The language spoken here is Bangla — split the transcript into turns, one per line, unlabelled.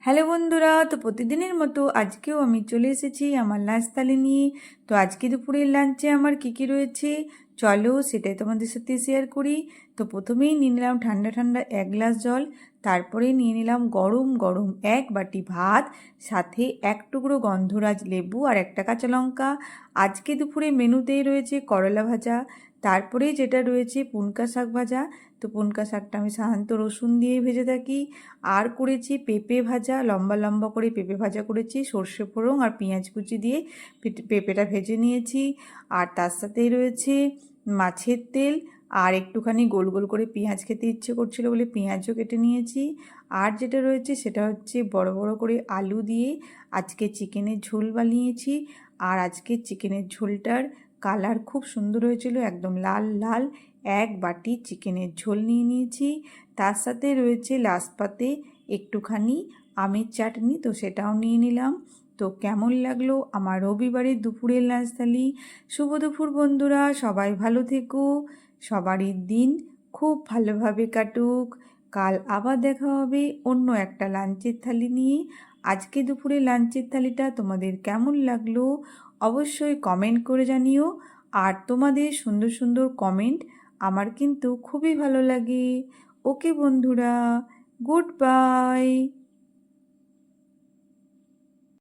হ্যালো বন্ধুরা, তো প্রতিদিনের মতো আজকেও আমি চলে এসেছি আমার লাঞ্চ থালি নিয়ে। তো আজকে দুপুরের লাঞ্চে আমার কী কী রয়েছে চলো সেটাই তোমাদের সাথে শেয়ার করি। তো প্রথমেই নিয়ে নিলাম ঠান্ডা ঠান্ডা 1 গ্লাস জল, তারপরে নিয়ে নিলাম গরম গরম 1 বাটি ভাত, সাথে 1 টুকরো গন্ধরাজ লেবু আর একটা কাঁচা লঙ্কা। আজকে দুপুরে মেনুতেই রয়েছে করলা ভাজা, তারপরে যেটা রয়েছে পুনকা শাক ভাজা। তো পুনকা শাকটা আমি সাধারণত রসুন দিয়ে ভেজে থাকি। আর করেছি পেঁপে ভাজা, লম্বা লম্বা করে পেঁপে ভাজা করেছি সর্ষে ফোড়ন আর পেঁয়াজ কুচি দিয়ে পেঁপেটা ভেজে নিয়েছি। আর তার সাথেই রয়েছে মাছের তেল, আর একটুখানি গোল গোল করে পেঁয়াজ খেতে ইচ্ছে করছিল বলে পেঁয়াজও কেটে নিয়েছি। আর যেটা রয়েছে সেটা হচ্ছে বড় বড় করে আলু দিয়ে আজকে চিকেনের ঝোল বানিয়েছি। আর আজকে চিকেনের ঝোলটার কালার খুব সুন্দর হয়েছিল, একদম লাল লাল। 1 বাটি চিকেনের ঝোল নিয়ে নিয়েছি। তার সাথে রয়েছে লাস্ট পাতে একটুখানি আমের চাটনি, তো সেটাও নিয়ে নিলাম। তো কেমন লাগলো আমার রবিবারের দুপুরের লাঞ্চ থালি? শুভ দুপুর বন্ধুরা, সবাই ভালো থেকো, সবারই দিন খুব ভালোভাবে কাটুক। কাল আবার দেখা হবে অন্য একটা লাঞ্চের থালি নিয়ে। আজকে দুপুরে লাঞ্চের থালিটা তোমাদের কেমন লাগলো অবশ্যই কমেন্ট করে জানিও। আর তোমাদের সুন্দর সুন্দর কমেন্ট আমার কিন্তু খুবই ভালো লাগে। ওকে বন্ধুরা, গুড বাই।